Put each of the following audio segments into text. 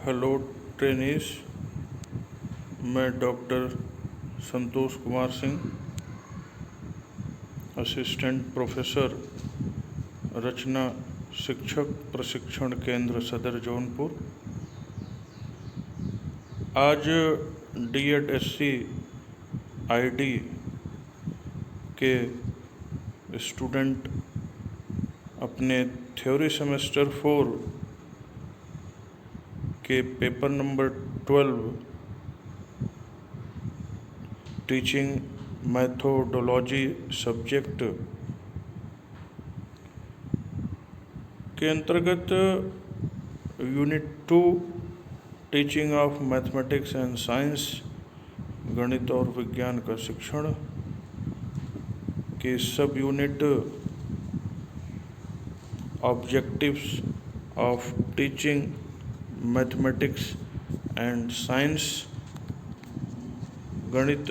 Hello trainees. मैं doctor Santosh Kumar Singh, assistant professor, रचना शिक्षक प्रशिक्षण केंद्र सदर जौनपुर। आज DED-SC ID के स्टूडेंट अपने थ्योरी सेमेस्टर 4 के paper number 12 teaching methodology subject के अंतर्गत unit 2 teaching of mathematics and science, गणित और विज्ञान का शिक्षण के सब unit objectives of teaching mathematics and science, गणित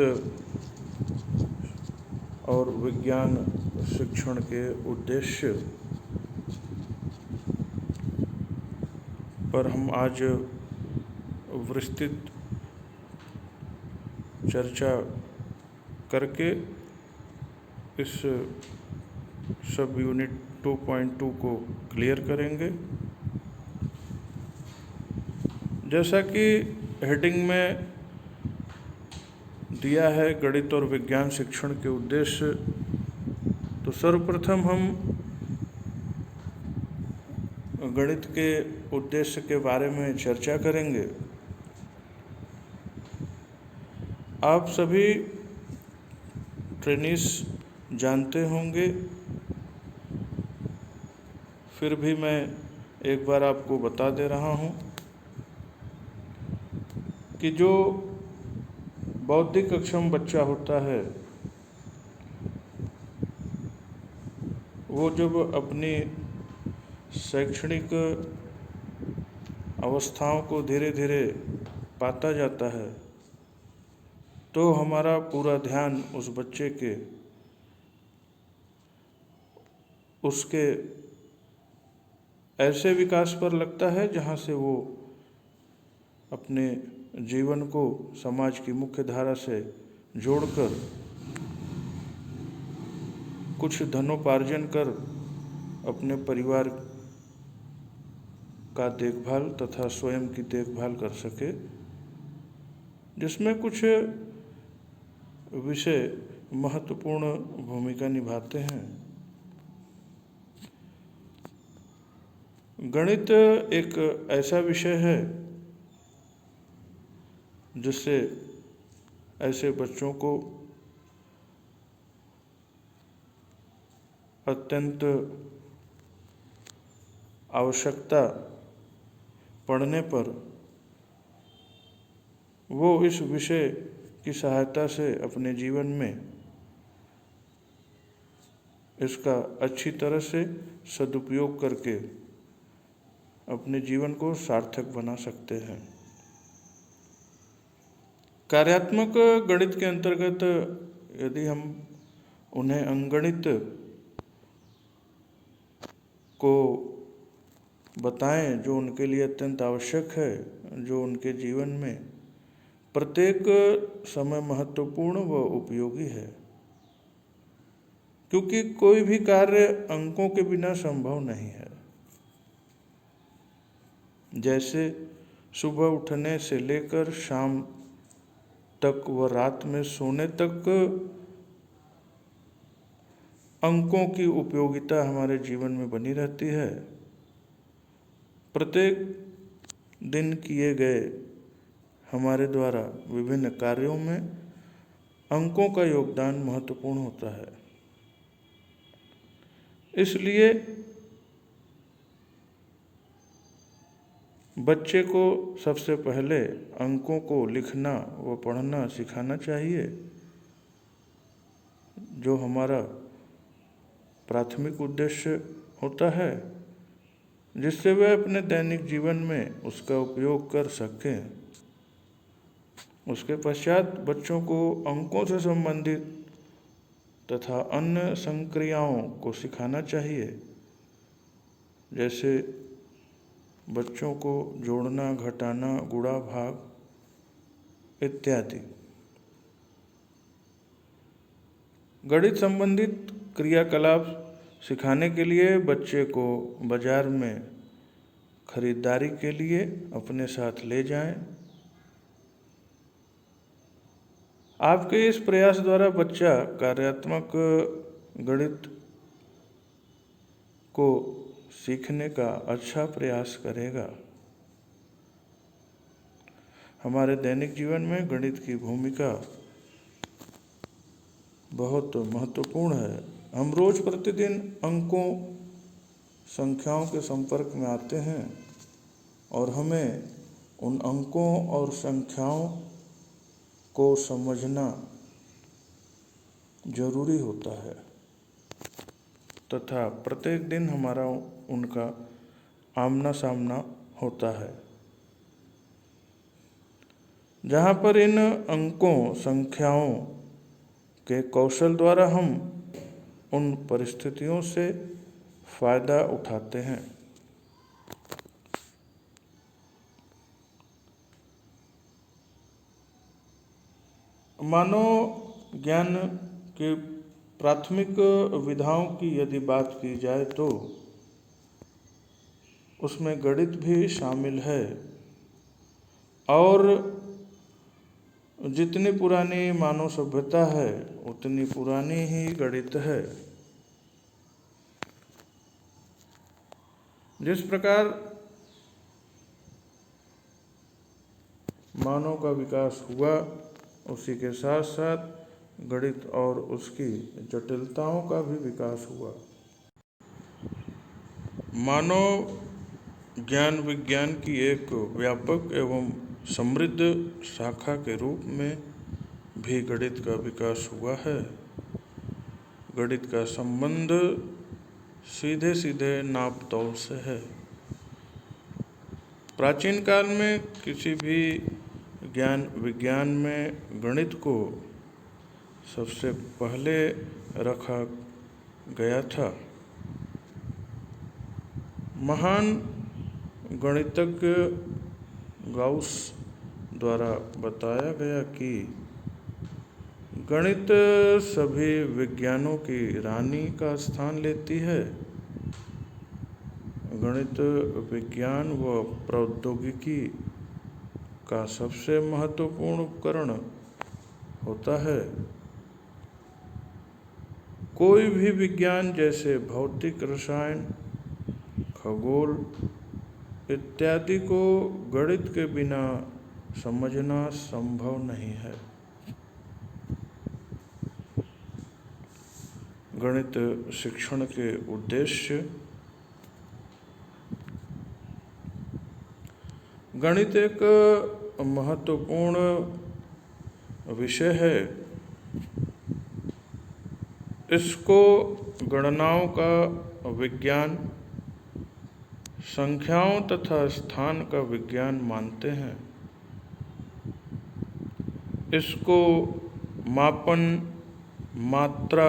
और विज्ञान शिक्षण के उद्देश्य पर हम आज विस्तृत चर्चा करके इस सब यूनिट 2.2 को क्लियर करेंगे। जैसा कि हेडिंग में दिया है गणित और विज्ञान शिक्षण के उद्देश्य, तो सर्वप्रथम हम गणित के उद्देश्य के बारे में चर्चा करेंगे। आप सभी ट्रेनीज जानते होंगे, फिर भी मैं एक बार आपको बता दे रहा हूँ कि जो बौद्धिक अक्षम बच्चा होता है वो जब अपनी शैक्षणिक अवस्थाओं को धीरे धीरे पाता जाता है तो हमारा पूरा ध्यान उस बच्चे के उसके ऐसे विकास पर लगता है जहाँ से वो अपने जीवन को समाज की मुख्य धारा से जोड़कर कुछ धनोपार्जन कर अपने परिवार का देखभाल तथा स्वयं की देखभाल कर सके, जिसमें कुछ विषय महत्वपूर्ण भूमिका निभाते हैं। गणित एक ऐसा विषय है जिससे ऐसे बच्चों को अत्यंत आवश्यकता पड़ने पर वो इस विषय की सहायता से अपने जीवन में इसका अच्छी तरह से सदुपयोग करके अपने जीवन को सार्थक बना सकते हैं। कार्यात्मक गणित के अंतर्गत यदि हम उन्हें अंकगणित को बताएं, जो उनके लिए अत्यंत आवश्यक है, जो उनके जीवन में प्रत्येक समय महत्वपूर्ण व उपयोगी है, क्योंकि कोई भी कार्य अंकों के बिना संभव नहीं है। जैसे सुबह उठने से लेकर शाम तक व रात में सोने तक अंकों की उपयोगिता हमारे जीवन में बनी रहती है। प्रत्येक दिन किए गए हमारे द्वारा विभिन्न कार्यों में अंकों का योगदान महत्वपूर्ण होता है। इसलिए बच्चे को सबसे पहले अंकों को लिखना व पढ़ना सिखाना चाहिए, जो हमारा प्राथमिक उद्देश्य होता है, जिससे वह अपने दैनिक जीवन में उसका उपयोग कर सकें। उसके पश्चात बच्चों को अंकों से संबंधित तथा अन्य संक्रियाओं को सिखाना चाहिए, जैसे बच्चों को जोड़ना, घटाना, गुणा भाग इत्यादि। गणित संबंधित क्रियाकलाप सिखाने के लिए बच्चे को बाजार में खरीदारी के लिए अपने साथ ले जाएं। आपके इस प्रयास द्वारा बच्चा कार्यात्मक गणित को सीखने का अच्छा प्रयास करेगा। हमारे दैनिक जीवन में गणित की भूमिका बहुत महत्वपूर्ण है। हम रोज प्रतिदिन अंकों, संख्याओं के संपर्क में आते हैं और हमें उन अंकों और संख्याओं को समझना जरूरी होता है तथा प्रत्येक दिन हमारा उनका आमना सामना होता है, जहाँ पर इन अंकों, संख्याओं के कौशल द्वारा हम उन परिस्थितियों से फायदा उठाते हैं। मानव ज्ञान के प्राथमिक विधाओं की यदि बात की जाए तो उसमें गणित भी शामिल है और जितनी पुरानी मानव सभ्यता है उतनी पुरानी ही गणित है। जिस प्रकार मानव का विकास हुआ उसी के साथ साथ गणित और उसकी जटिलताओं का भी विकास हुआ। मानव ज्ञान विज्ञान की एक व्यापक एवं समृद्ध शाखा के रूप में भी गणित का विकास हुआ है। गणित का संबंध सीधे सीधे नाप तौल से है। प्राचीन काल में किसी भी ज्ञान विज्ञान में गणित को सबसे पहले रखा गया था। महान गणितज्ञ गाउस द्वारा बताया गया कि गणित सभी विज्ञानों की रानी का स्थान लेती है। गणित विज्ञान व प्रौद्योगिकी का सबसे महत्वपूर्ण उपकरण होता है। कोई भी विज्ञान जैसे भौतिक, रसायन, खगोल इत्यादि को गणित के बिना समझना संभव नहीं है। गणित शिक्षण के उद्देश्य। गणित एक महत्वपूर्ण विषय है। इसको गणनाओं का विज्ञान, संख्याओं तथा स्थान का विज्ञान मानते हैं। इसको मापन, मात्रा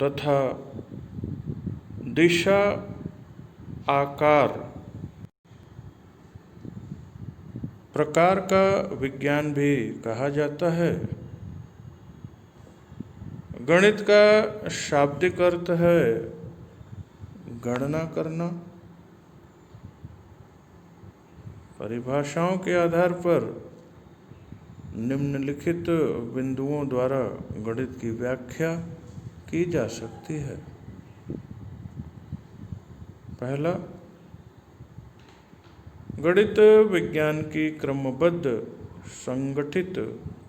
तथा दिशा, आकार, प्रकार का विज्ञान भी कहा जाता है। गणित का शाब्दिक अर्थ है गणना करना। परिभाषाओं के आधार पर निम्नलिखित बिंदुओं द्वारा गणित की व्याख्या की जा सकती है। पहला, गणित विज्ञान की क्रमबद्ध, संगठित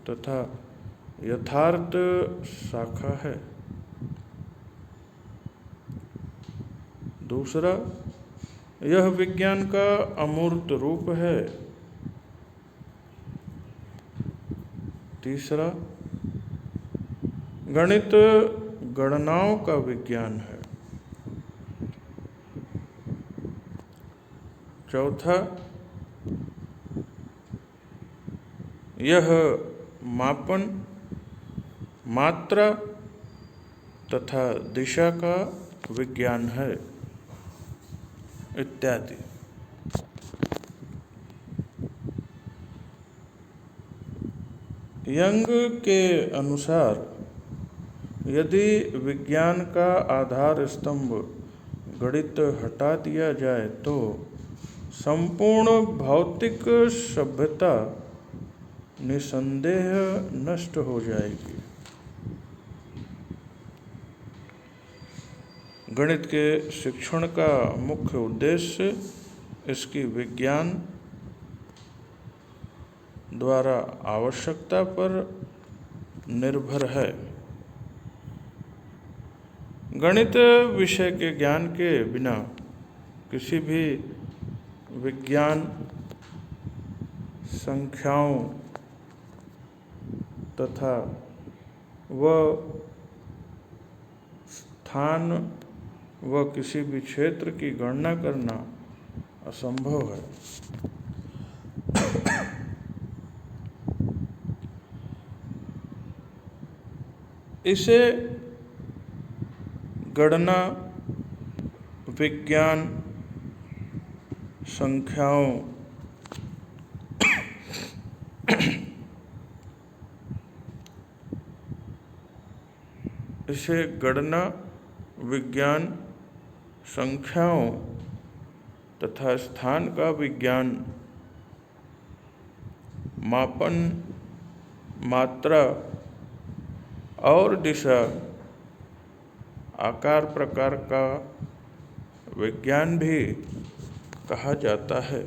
तथा यथार्थ शाखा है। दूसरा, यह विज्ञान का अमूर्त रूप है। तीसरा, गणित गणनाओं का विज्ञान है। चौथा, यह मापन, मात्रा तथा दिशा का विज्ञान है इत्यादि। यंग के अनुसार यदि विज्ञान का आधार स्तंभ गणित हटा दिया जाए तो संपूर्ण भौतिक सभ्यता निसंदेह नष्ट हो जाएगी। गणित के शिक्षण का मुख्य उद्देश्य इसकी विज्ञान द्वारा आवश्यकता पर निर्भर है। गणित विषय के ज्ञान के बिना किसी भी विज्ञान, संख्याओं तथा स्थान व किसी भी क्षेत्र की गणना करना असंभव है। इसे गणना विज्ञान, संख्याओं इसे गणना विज्ञान, संख्याओं तथा स्थान का विज्ञान, मापन, मात्रा और दिशा, आकार प्रकार का विज्ञान भी कहा जाता है।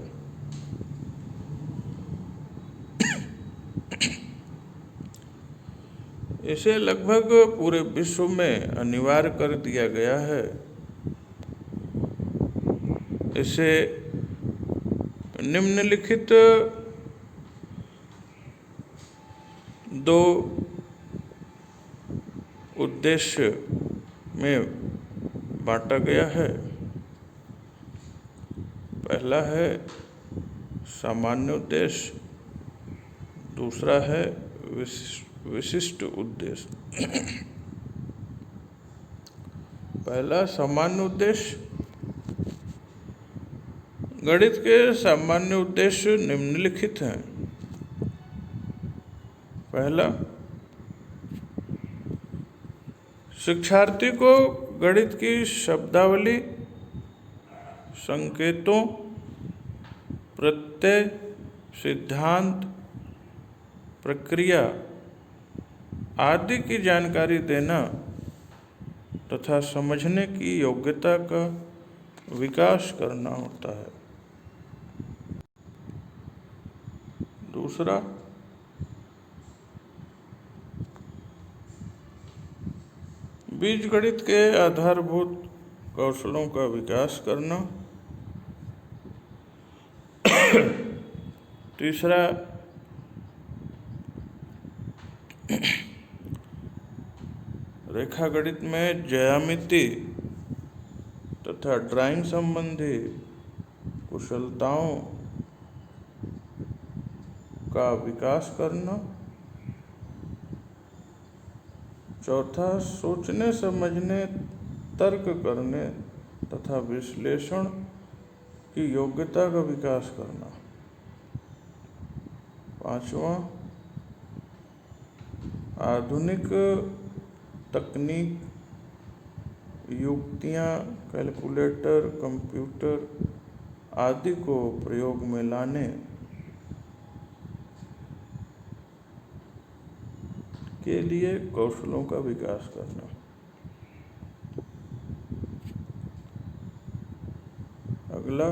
इसे लगभग पूरे विश्व में अनिवार्य कर दिया गया है। इसे निम्नलिखित दो उद्देश्य में बांटा गया है। पहला है सामान्य उद्देश्य, दूसरा है विशिष्ट उद्देश्य। पहला सामान्य उद्देश्य। गणित के सामान्य उद्देश्य निम्नलिखित हैं। पहला, शिक्षार्थी को गणित की शब्दावली, संकेतों, प्रत्यय, सिद्धांत, प्रक्रिया आदि की जानकारी देना तथा समझने की योग्यता का विकास करना होता है। दूसरा, बीजगणित के आधारभूत कौशलों का विकास करना। तीसरा, रेखागणित में ज्यामिति तथा ड्राइंग संबंधी कुशलताओं का विकास करना। चौथा, सोचने समझने, तर्क करने तथा विश्लेषण की योग्यता का विकास करना। पांचवा, आधुनिक तकनीक, युक्तियां, कैलकुलेटर, कंप्यूटर आदि को प्रयोग में लाने के लिए कौशलों का विकास करना। अगला,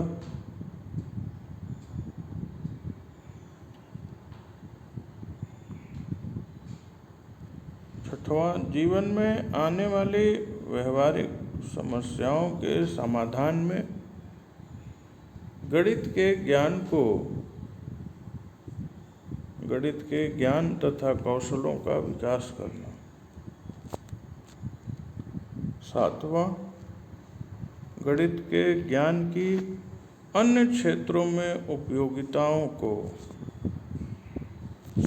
छठवां, जीवन में आने वाली व्यवहारिक समस्याओं के समाधान में गणित के ज्ञान तथा कौशलों का विकास करना। सातवां, गणित के ज्ञान की अन्य क्षेत्रों में उपयोगिताओं को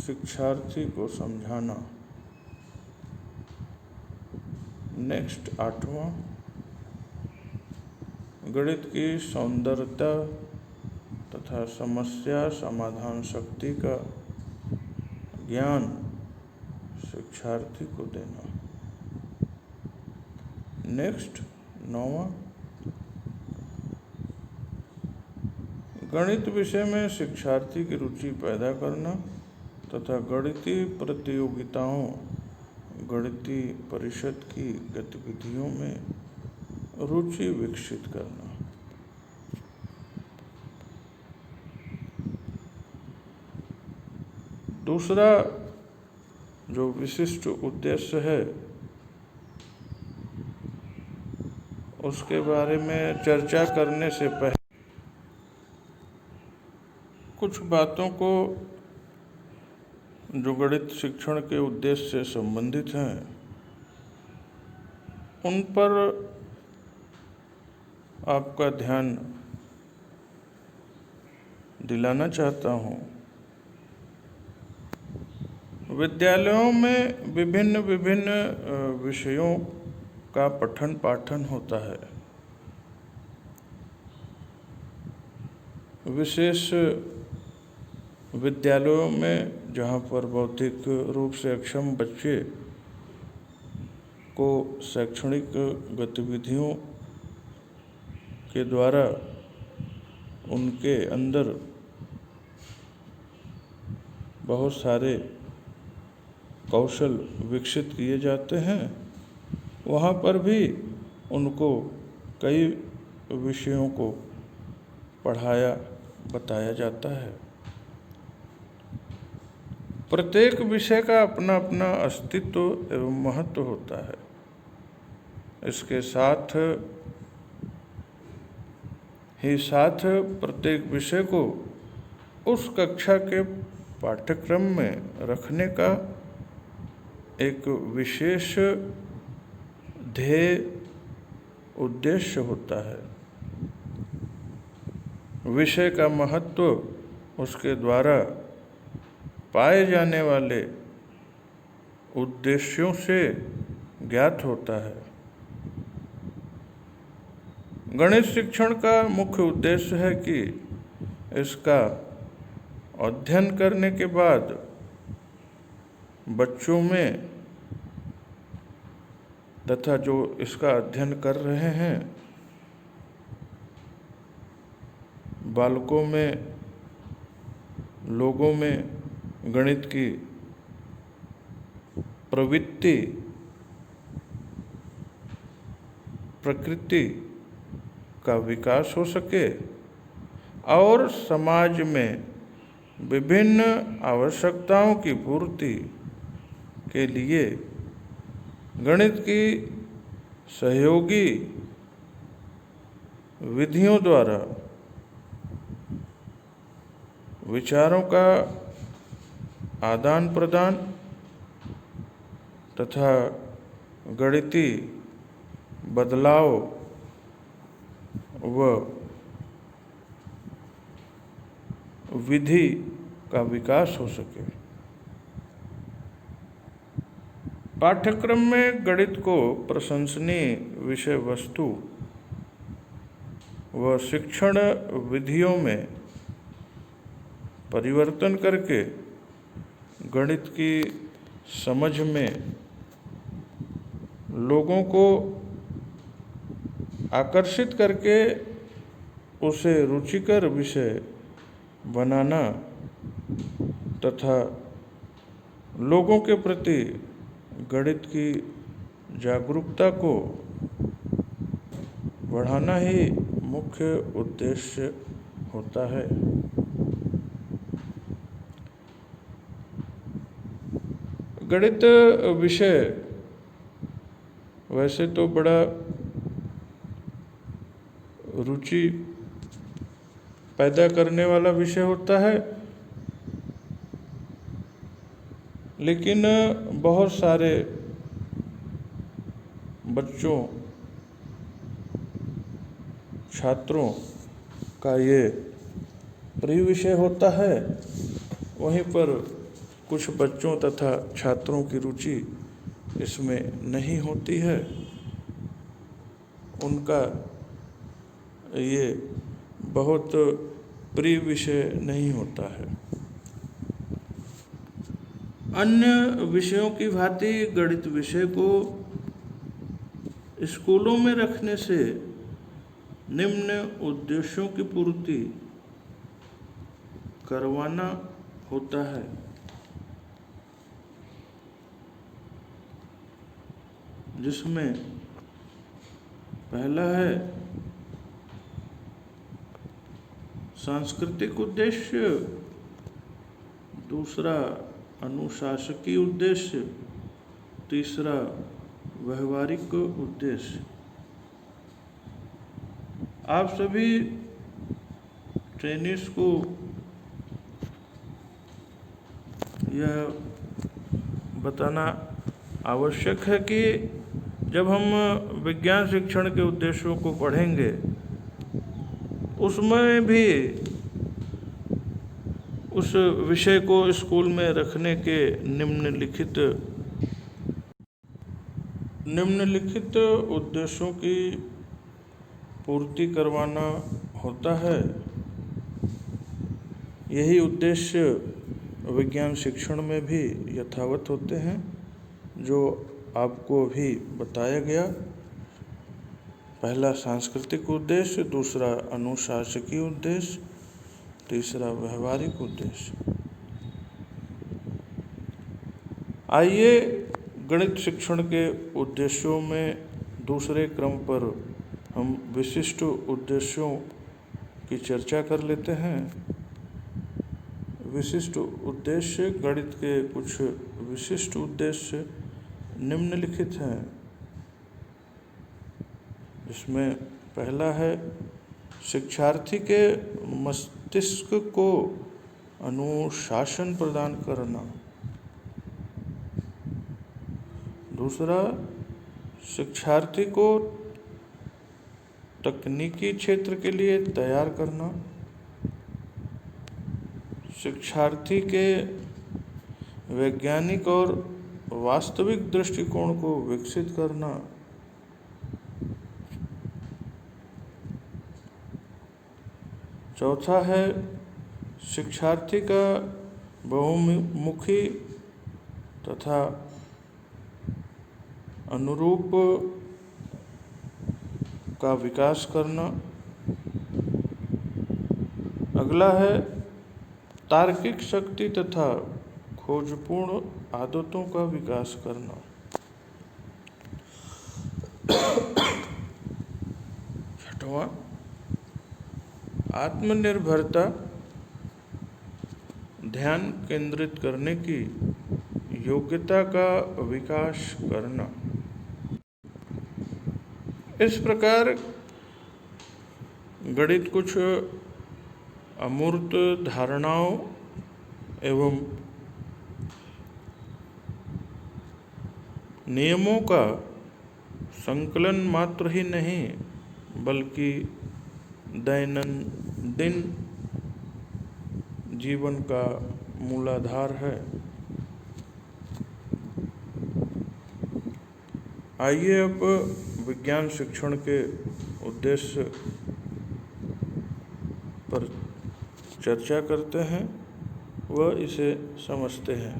शिक्षार्थी को समझाना। नेक्स्ट, आठवां, गणित की सौंदर्यता तथा समस्या समाधान शक्ति का ज्ञान शिक्षार्थी को देना। नेक्स्ट 9वां, गणित विषय में शिक्षार्थी की रुचि पैदा करना तथा गणितीय प्रतियोगिताओं, गणितीय परिषद की गतिविधियों में रुचि विकसित करना। दूसरा जो विशिष्ट उद्देश्य है उसके बारे में चर्चा करने से पहले कुछ बातों को जो गणित शिक्षण के उद्देश्य से संबंधित हैं उन पर आपका ध्यान दिलाना चाहता हूँ। विद्यालयों में विभिन्न विभिन्न विषयों का पठन पाठन होता है। विशेष विद्यालयों में जहाँ पर बौद्धिक रूप से अक्षम बच्चे को शैक्षणिक गतिविधियों के द्वारा उनके अंदर बहुत सारे कौशल विकसित किए जाते हैं, वहाँ पर भी उनको कई विषयों को पढ़ाया बताया जाता है। प्रत्येक विषय का अपना अपना अस्तित्व एवं महत्व होता है। इसके साथ प्रत्येक विषय को उस कक्षा के पाठ्यक्रम में रखने का एक विशेष ध्येय उद्देश्य होता है। विषय का महत्व उसके द्वारा पाए जाने वाले उद्देश्यों से ज्ञात होता है। गणित शिक्षण का मुख्य उद्देश्य है कि इसका अध्ययन करने के बाद बच्चों में तथा जो इसका अध्ययन कर रहे हैं बालकों में, लोगों में गणित की प्रवृत्ति, प्रकृति का विकास हो सके और समाज में विभिन्न आवश्यकताओं की पूर्ति के लिए गणित की सहयोगी विधियों द्वारा विचारों का आदान प्रदान तथा गणितीय बदलाव व विधि का विकास हो सके। पाठ्यक्रम में गणित को प्रशंसनीय विषय वस्तु व शिक्षण विधियों में परिवर्तन करके गणित की समझ में लोगों को आकर्षित करके उसे रुचिकर विषय बनाना तथा लोगों के प्रति गणित की जागरूकता को बढ़ाना ही मुख्य उद्देश्य होता है। गणित विषय वैसे तो बड़ा रुचि पैदा करने वाला विषय होता है, लेकिन बहुत सारे बच्चों, छात्रों का ये प्रिय विषय होता है। वहीं पर कुछ बच्चों तथा छात्रों की रुचि इसमें नहीं होती है, उनका ये बहुत प्रिय विषय नहीं होता है। अन्य विषयों की भांति गणित विषय को स्कूलों में रखने से निम्न उद्देश्यों की पूर्ति करवाना होता है। जिसमें पहला है सांस्कृतिक उद्देश्य, दूसरा अनुशासकीय उद्देश्य, तीसरा व्यवहारिक उद्देश्य। आप सभी ट्रेनिस को यह बताना आवश्यक है कि जब हम विज्ञान शिक्षण के उद्देश्यों को पढ़ेंगे उसमें भी उस विषय को स्कूल में रखने के निम्नलिखित उद्देश्यों की पूर्ति करवाना होता है। यही उद्देश्य विज्ञान शिक्षण में भी यथावत होते हैं जो आपको अभी बताया गया। पहला सांस्कृतिक उद्देश्य, दूसरा अनुशासकीय उद्देश्य, तीसरा व्यवहारिक उद्देश्य। आइए गणित शिक्षण के उद्देश्यों में दूसरे क्रम पर हम विशिष्ट उद्देश्यों की चर्चा कर लेते हैं। विशिष्ट उद्देश्य, गणित के कुछ विशिष्ट उद्देश्य निम्नलिखित हैं। इसमें पहला है शिक्षार्थी के मस्तिष्क को अनुशासन प्रदान करना। दूसरा, शिक्षार्थी को तकनीकी क्षेत्र के लिए तैयार करना। शिक्षार्थी के वैज्ञानिक और वास्तविक दृष्टिकोण को विकसित करना। चौथा है शिक्षार्थी का बहुमुखी तथा अनुरूप का विकास करना। अगला है तार्किक शक्ति तथा खोजपूर्ण आदतों का विकास करना। छठवां, आत्मनिर्भरता, ध्यान केंद्रित करने की योग्यता का विकास करना। इस प्रकार गणित कुछ अमूर्त धारणाओं एवं नियमों का संकलन मात्र ही नहीं बल्कि दैनंदिन जीवन का मूलाधार है। आइए अब विज्ञान शिक्षण के उद्देश्य पर चर्चा करते हैं व इसे समझते हैं।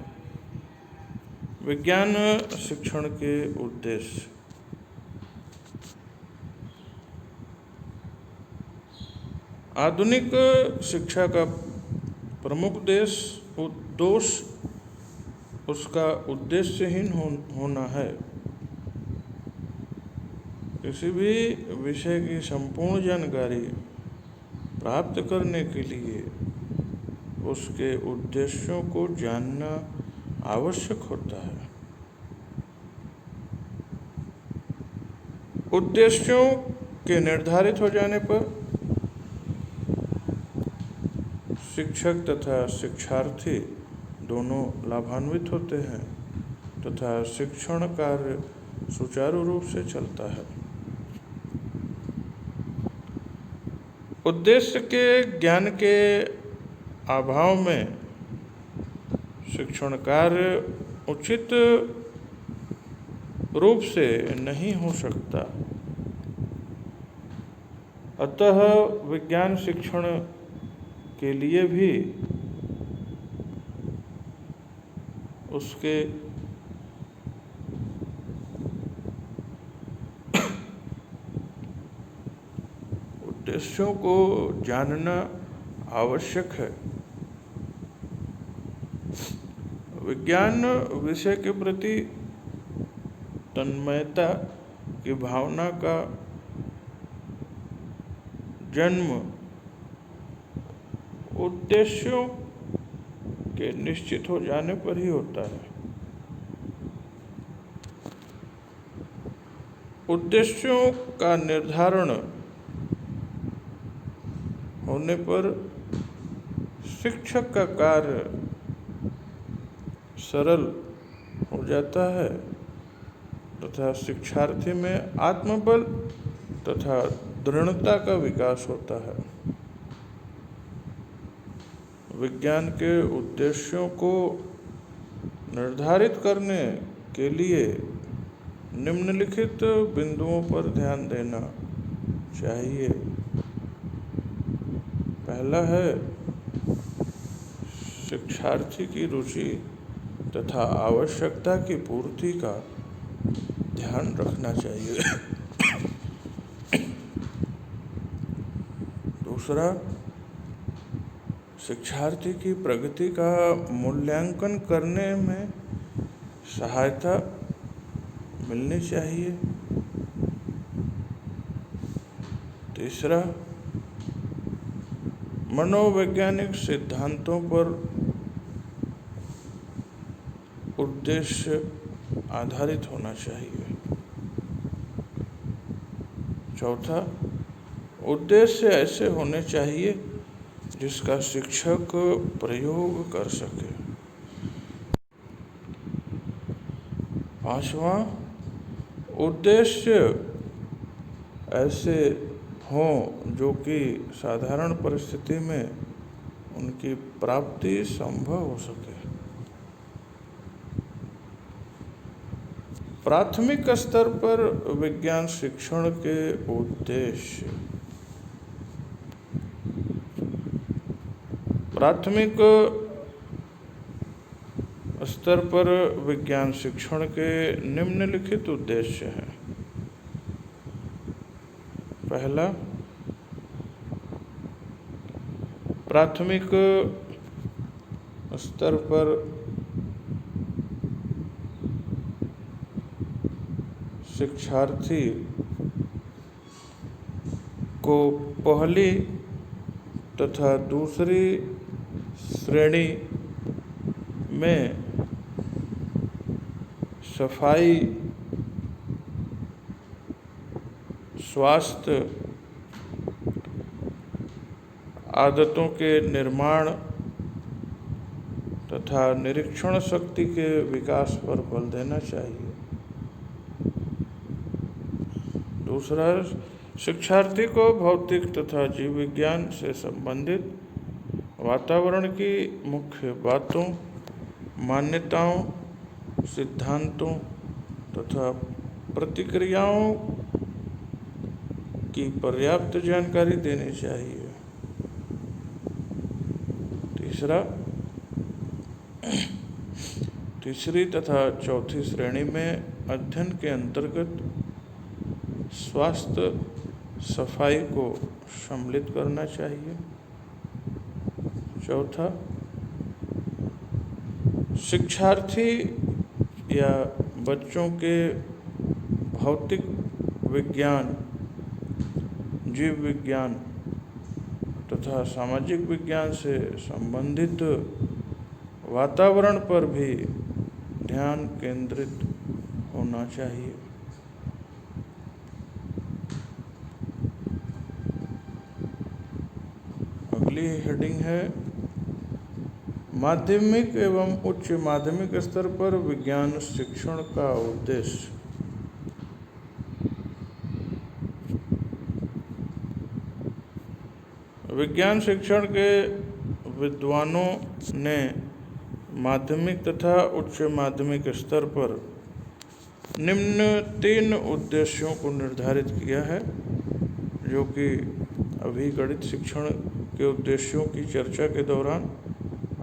विज्ञान शिक्षण के उद्देश्य। आधुनिक शिक्षा का प्रमुख दोष उसका उद्देश्यहीन होना है। किसी भी विषय की संपूर्ण जानकारी प्राप्त करने के लिए उसके उद्देश्यों को जानना आवश्यक होता है। उद्देश्यों के निर्धारित हो जाने पर शिक्षक तथा शिक्षार्थी दोनों लाभान्वित होते हैं तथा शिक्षण कार्य सुचारू रूप से चलता है। उद्देश्य के ज्ञान के अभाव में शिक्षण कार्य उचित रूप से नहीं हो सकता। अतः विज्ञान शिक्षण के लिए भी उसके उद्देश्यों को जानना आवश्यक है। विज्ञान विषय के प्रति तन्मयता की भावना का जन्म उद्देश्यों के निश्चित हो जाने पर ही होता है। उद्देश्यों का निर्धारण होने पर शिक्षक का कार्य सरल हो जाता है तथा शिक्षार्थी में आत्मबल तथा दृढ़ता का विकास होता है। विज्ञान के उद्देश्यों को निर्धारित करने के लिए निम्नलिखित बिंदुओं पर ध्यान देना चाहिए। पहला है शिक्षार्थी की रुचि तथा आवश्यकता की पूर्ति का ध्यान रखना चाहिए। दूसरा, शिक्षार्थी की प्रगति का मूल्यांकन करने में सहायता मिलनी चाहिए। तीसरा, मनोवैज्ञानिक सिद्धांतों पर उद्देश्य आधारित होना चाहिए। चौथा, उद्देश्य ऐसे होने चाहिए जिसका शिक्षक प्रयोग कर सके। पांचवा, उद्देश्य ऐसे हों जो कि साधारण परिस्थिति में उनकी प्राप्ति संभव हो सके। प्राथमिक स्तर पर विज्ञान शिक्षण के उद्देश्य। प्राथमिक स्तर पर विज्ञान शिक्षण के निम्नलिखित उद्देश्य हैं। पहला, प्राथमिक स्तर पर शिक्षार्थी को पहली तथा दूसरी श्रेणी में सफाई, स्वास्थ्य, आदतों के निर्माण तथा निरीक्षण शक्ति के विकास पर बल देना चाहिए। दूसरा, शिक्षार्थी को भौतिक तथा जीव विज्ञान से संबंधित वातावरण की मुख्य बातों, मान्यताओं, सिद्धांतों तथा प्रतिक्रियाओं की पर्याप्त जानकारी देनी चाहिए। तीसरी तथा चौथी श्रेणी में अध्ययन के अंतर्गत स्वास्थ्य, सफाई को सम्मिलित करना चाहिए। चौथा, शिक्षार्थी या बच्चों के भौतिक विज्ञान, जीव विज्ञान तथा सामाजिक विज्ञान से संबंधित वातावरण पर भी ध्यान केंद्रित होना चाहिए। अगली हेडिंग है माध्यमिक एवं उच्च माध्यमिक स्तर पर विज्ञान शिक्षण का उद्देश्य। विज्ञान शिक्षण के विद्वानों ने माध्यमिक तथा उच्च माध्यमिक स्तर पर निम्न 3 उद्देश्यों को निर्धारित किया है, जो कि अभी गणित शिक्षण के उद्देश्यों की चर्चा के दौरान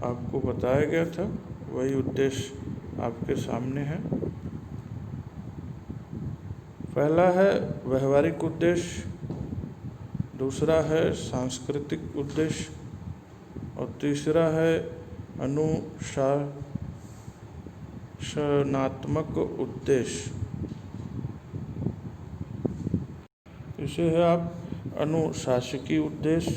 आपको बताया गया था। वही उद्देश्य आपके सामने हैं। पहला है व्यवहारिक उद्देश्य, दूसरा है सांस्कृतिक उद्देश्य और तीसरा है अनुशासनात्मक उद्देश्य। इसे है आप अनुशासकीय उद्देश्य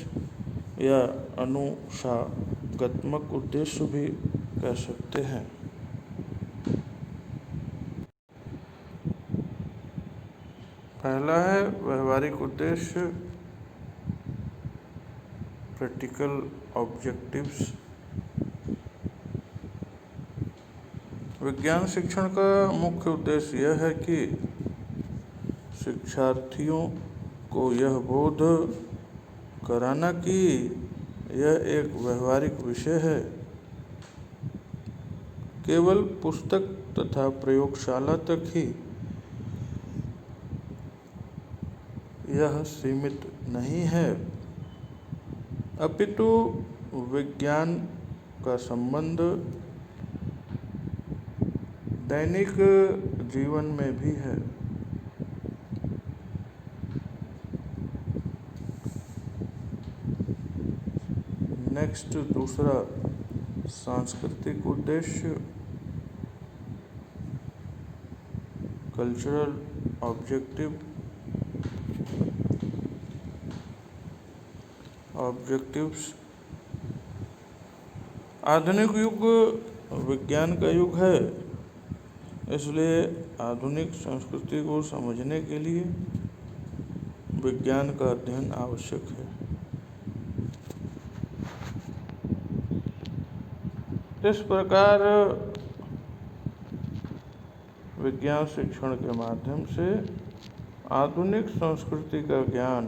या अनुशासनात्मक उद्देश्य भी कह सकते हैं। पहला है व्यवहारिक उद्देश्य, प्रैक्टिकल ऑब्जेक्टिव्स। विज्ञान शिक्षण का मुख्य उद्देश्य यह है कि शिक्षार्थियों को यह बोध कराना कि यह एक व्यवहारिक विषय है, केवल पुस्तक तथा प्रयोगशाला तक ही यह सीमित नहीं है, अपितु विज्ञान का संबंध दैनिक जीवन में भी है। नेक्स्ट, दूसरा सांस्कृतिक उद्देश्य, कल्चरल ऑब्जेक्टिव्स। आधुनिक युग विज्ञान का युग है, इसलिए आधुनिक संस्कृति को समझने के लिए विज्ञान का अध्ययन आवश्यक है। इस प्रकार विज्ञान शिक्षण के माध्यम से आधुनिक संस्कृति का ज्ञान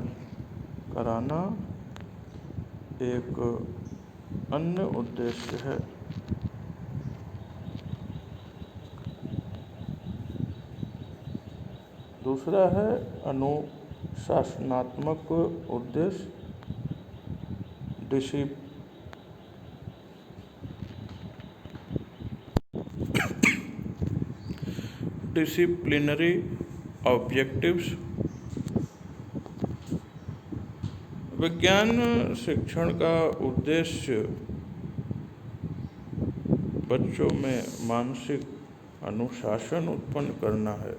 कराना एक अन्य उद्देश्य है। दूसरा है अनुशासनात्मक उद्देश्य, डिसिप्लिनरी ऑब्जेक्टिव्स। विज्ञान शिक्षण का उद्देश्य बच्चों में मानसिक अनुशासन उत्पन्न करना है।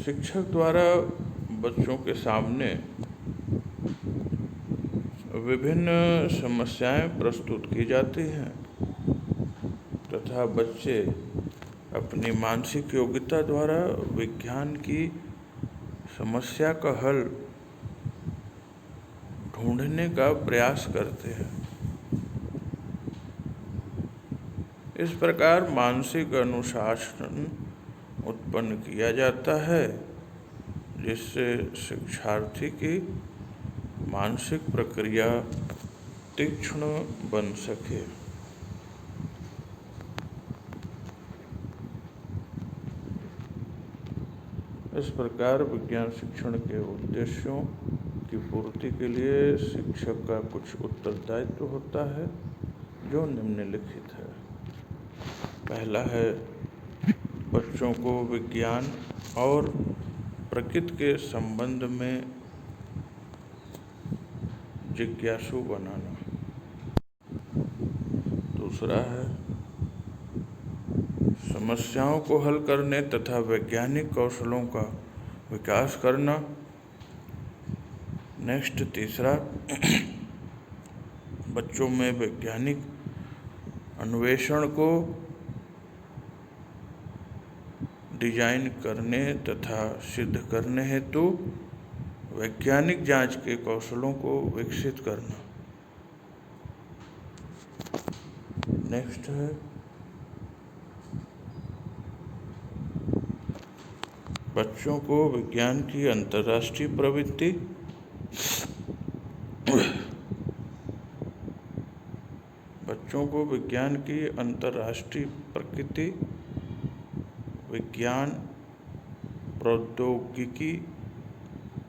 शिक्षक द्वारा बच्चों के सामने विभिन्न समस्याएं प्रस्तुत की जाती हैं तथा बच्चे अपनी मानसिक योग्यता द्वारा विज्ञान की समस्या का हल ढूंढने का प्रयास करते हैं। इस प्रकार मानसिक अनुशासन उत्पन्न किया जाता है, जिससे शिक्षार्थी की मानसिक प्रक्रिया तीक्ष्ण बन सके। इस प्रकार विज्ञान शिक्षण के उद्देश्यों की पूर्ति के लिए शिक्षक का कुछ उत्तरदायित्व होता है, जो निम्नलिखित है। पहला है बच्चों को विज्ञान और प्रकृति के संबंध में जिज्ञासु बनाना। दूसरा है समस्याओं को हल करने तथा वैज्ञानिक कौशलों का विकास करना। नेक्स्ट, तीसरा बच्चों में वैज्ञानिक अन्वेषण को डिजाइन करने तथा सिद्ध करने हेतु वैज्ञानिक जांच के कौशलों को विकसित करना। नेक्स्ट है बच्चों को विज्ञान की अंतर्राष्ट्रीय प्रवृत्ति बच्चों को विज्ञान की अंतर्राष्ट्रीय प्रकृति, विज्ञान, प्रौद्योगिकी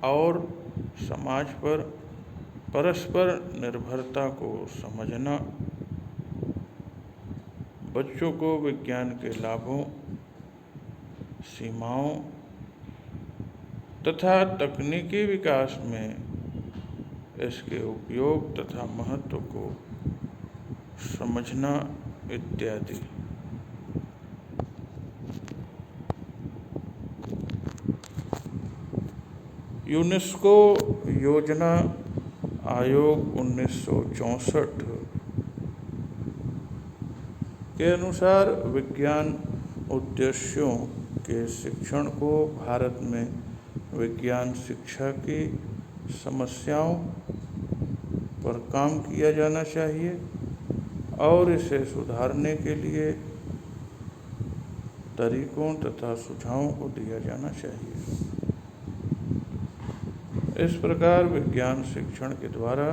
और समाज पर परस्पर निर्भरता को समझना, बच्चों को विज्ञान के लाभों, सीमाओं तथा तकनीकी विकास में इसके उपयोग तथा महत्व को समझना इत्यादि। यूनेस्को योजना आयोग 1964 के अनुसार विज्ञान उद्देश्यों के शिक्षण को भारत में विज्ञान शिक्षा की समस्याओं पर काम किया जाना चाहिए और इसे सुधारने के लिए तरीकों तथा सुझावों को दिया जाना चाहिए। इस प्रकार विज्ञान शिक्षण के द्वारा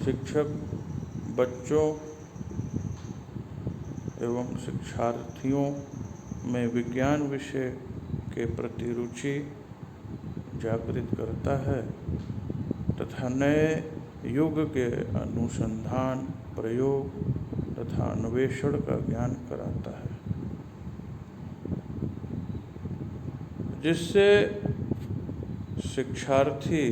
शिक्षक बच्चों एवं शिक्षार्थियों में विज्ञान विषय के प्रति रुचि जागृत करता है तथा नए युग के अनुसंधान, प्रयोग तथा अन्वेषण का ज्ञान कराता है, जिससे शिक्षार्थी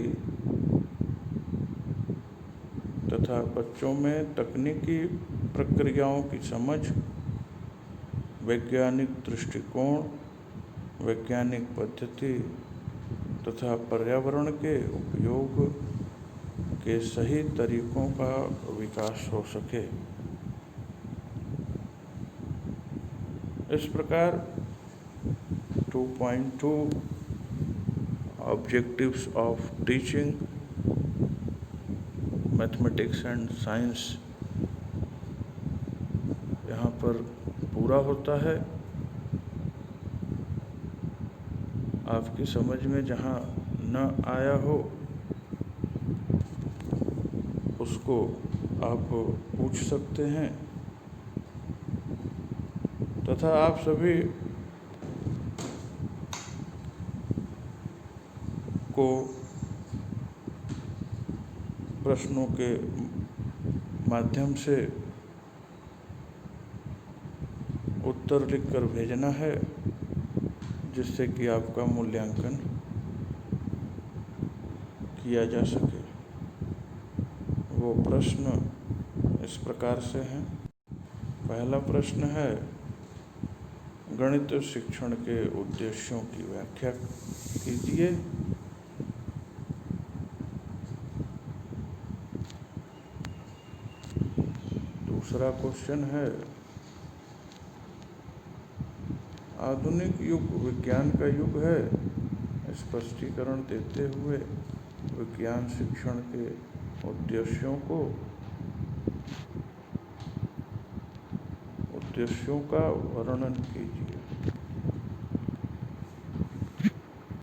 तथा बच्चों में तकनीकी प्रक्रियाओं की समझ, वैज्ञानिक दृष्टिकोण, वैज्ञानिक पद्धति तथा पर्यावरण के उपयोग के सही तरीकों का विकास हो सके। इस प्रकार 2.2 objectives of teaching mathematics and science यहाँ पर पूरा होता है। आपकी समझ में जहाँ न आया हो उसको आप पूछ सकते हैं तथा आप सभी को प्रश्नों के माध्यम से उत्तर लिखकर भेजना है, जिससे कि आपका मूल्यांकन किया जा सके। वो प्रश्न इस प्रकार से हैं। पहला प्रश्न है, गणित शिक्षण के उद्देश्यों की व्याख्या कीजिए। दूसरा क्वेश्चन है, आधुनिक युग विज्ञान का युग है, स्पष्टीकरण देते हुए विज्ञान शिक्षण के उद्देश्यों का वर्णन कीजिए।